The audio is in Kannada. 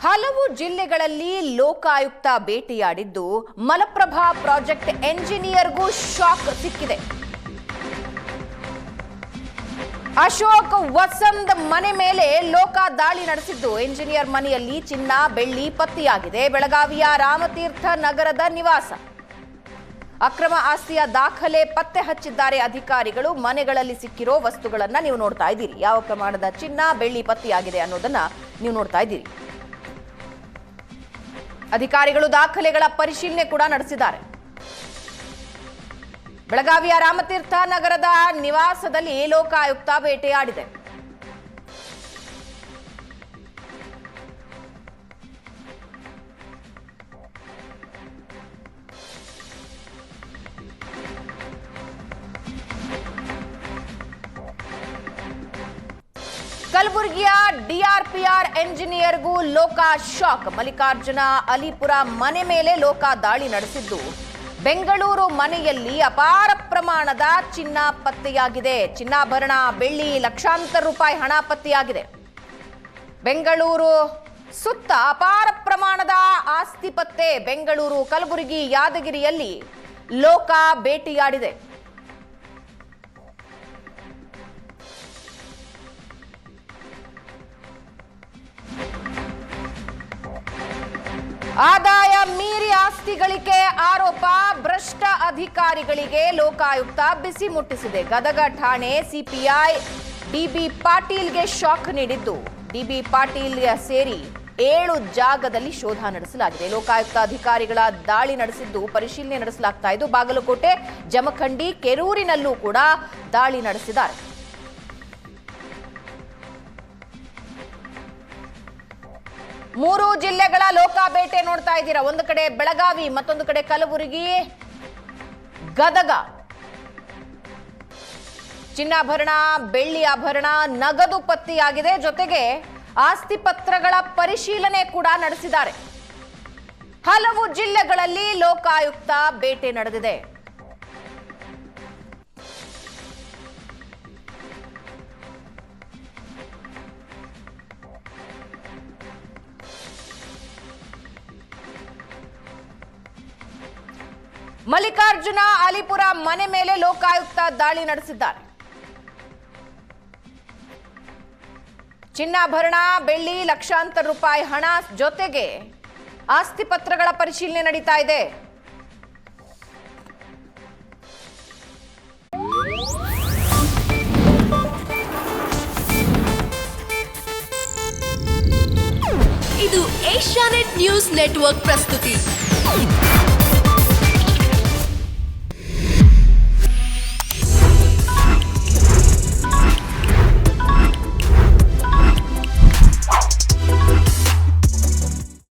ಹಲವು ಜಿಲ್ಲೆಗಳಲ್ಲಿ ಲೋಕಾಯುಕ್ತ ಭೇಟಿಯಾಡಿದ್ದು ಮಲಪ್ರಭಾ ಪ್ರಾಜೆಕ್ಟ್ ಎಂಜಿನಿಯರ್ಗೂ ಶಾಕ್ ಸಿಕ್ಕಿದೆ. ಅಶೋಕ್ ವಸಂತ್ ಮನೆ ಮೇಲೆ ಲೋಕ ದಾಳಿ ನಡೆಸಿದ್ದು ಎಂಜಿನಿಯರ್ ಮನೆಯಲ್ಲಿ ಚಿನ್ನ ಬೆಳ್ಳಿ ಪತ್ತೆಯಾಗಿದೆ. ಬೆಳಗಾವಿಯ ರಾಮತೀರ್ಥ ನಗರದ ನಿವಾಸ. ಅಕ್ರಮ ಆಸ್ತಿಯ ದಾಖಲೆ ಪತ್ತೆ ಹಚ್ಚಿದ್ದಾರೆ ಅಧಿಕಾರಿಗಳು. ಮನೆಗಳಲ್ಲಿ ಸಿಕ್ಕಿರೋ ವಸ್ತುಗಳನ್ನ ನೀವು ನೋಡ್ತಾ ಇದ್ದೀರಿ. ಯಾವ ಪ್ರಮಾಣದ ಚಿನ್ನ ಬೆಳ್ಳಿ ಪತ್ತೆಯಾಗಿದೆ ಅನ್ನೋದನ್ನ ನೀವು ನೋಡ್ತಾ ಇದ್ದೀರಿ. ಅಧಿಕಾರಿಗಳು ದಾಖಲೆಗಳ ಪರಿಶೀಲನೆ ಕೂಡ ನಡೆಸಿದ್ದಾರೆ. ಬೆಳಗಾವಿಯ ರಾಮತೀರ್ಥ ನಗರದ ನಿವಾಸದಲ್ಲಿ ಲೋಕಾಯುಕ್ತ ಭೇಟಿಯಾಡಿದೆ. ಕಲಬುರಗಿಯ ಡಿಆರ್ಪಿಆರ್ ಎಂಜಿನಿಯರ್ಗೂ ಲೋಕ ಶಾಕ್. ಮಲ್ಲಿಕಾರ್ಜುನ ಅಲಿಪುರ ಮನೆ ಮೇಲೆ ಲೋಕ ದಾಳಿ ನಡೆಸಿದ್ದು ಬೆಂಗಳೂರು ಮನೆಯಲ್ಲಿ ಅಪಾರ ಪ್ರಮಾಣದ ಚಿನ್ನ ಪತ್ತೆಯಾಗಿದೆ. ಚಿನ್ನಾಭರಣ ಬೆಳ್ಳಿ ಲಕ್ಷಾಂತರ ರೂಪಾಯಿ ಹಣ ಪತ್ತೆಯಾಗಿದೆ. ಬೆಂಗಳೂರು ಸುತ್ತ ಅಪಾರ ಪ್ರಮಾಣದ ಆಸ್ತಿ ಪತ್ತೆ. ಬೆಂಗಳೂರು, ಕಲಬುರಗಿ, ಯಾದಗಿರಿಯಲ್ಲಿ ಲೋಕ ಭೇಟಿಯಾಡಿದೆ. ಆದಾಯ ಮೀರಿ ಆಸ್ತಿ ಗಳಿಕೆ ಆರೋಪ. ಭ್ರಷ್ಟ ಅಧಿಕಾರಿಗಳಿಗೆ ಲೋಕಾಯುಕ್ತ ಬಿಸಿ ಮುಟ್ಟಿಸಿದೆ. ಗದಗ ಠಾಣೆ ಸಿಪಿಐ ಡಿಬಿ ಪಾಟೀಲ್ಗೆ ಶಾಕ್ ನೀಡಿದ್ದು ಡಿಬಿ ಪಾಟೀಲ್ ಸೇರಿ 7 ಜಾಗದಲ್ಲಿ ಶೋಧ ನಡೆಸಲಾಗಿದೆ. ಲೋಕಾಯುಕ್ತ ಅಧಿಕಾರಿಗಳ ದಾಳಿ ನಡೆಸಿದ್ದು ಪರಿಶೀಲನೆ ನಡೆಸಲಾಗ್ತಾ ಇದ್ದು ಬಾಗಲಕೋಟೆ, ಜಮಖಂಡಿ, ಕೆರೂರಿನಲ್ಲೂ ಕೂಡ ದಾಳಿ ನಡೆಸಿದ್ದಾರೆ. ಮೂರು ಜಿಲ್ಲೆಗಳ ಲೋಕ ಬೇಟೆ ನೋಡ್ತಾ ಇದ್ದೀರಾ. ಒಂದು ಕಡೆ ಬೆಳಗಾವಿ, ಮತ್ತೊಂದು ಕಡೆ ಕಲಬುರಗಿ, ಗದಗ. ಚಿನ್ನಾಭರಣ, ಬೆಳ್ಳಿ ಆಭರಣ, ನಗದು ಪತ್ತೆಯಾಗಿದೆ. ಜೊತೆಗೆ ಆಸ್ತಿ ಪತ್ರಗಳ ಪರಿಶೀಲನೆ ಕೂಡ ನಡೆಸಿದ್ದಾರೆ. ಹಲವು ಜಿಲ್ಲೆಗಳಲ್ಲಿ ಲೋಕಾಯುಕ್ತ ಬೇಟೆ ನಡೆದಿದೆ. ಮಲ್ಲಿಕಾರ್ಜುನ ಅಲಿಪುರ ಮನೆ ಮೇಲೆ ಲೋಕಾಯುಕ್ತ ದಾಳಿ ನಡೆಸಿದ್ದಾರೆ. ಚಿನ್ನಾಭರಣ, ಬೆಳ್ಳಿ ಲಕ್ಷಾಂತರ ರೂಪಾಯಿ ಹಣ ಜೊತೆಗೆ ಆಸ್ತಿ ಪತ್ರಗಳ ಪರಿಶೀಲನೆ ನಡೀತಾ ಇದೆ. ಇದು ಏಷ್ಯಾನೆಟ್ ನ್ಯೂಸ್ ನೆಟ್ವರ್ಕ್ ಪ್ರಸ್ತುತಿ.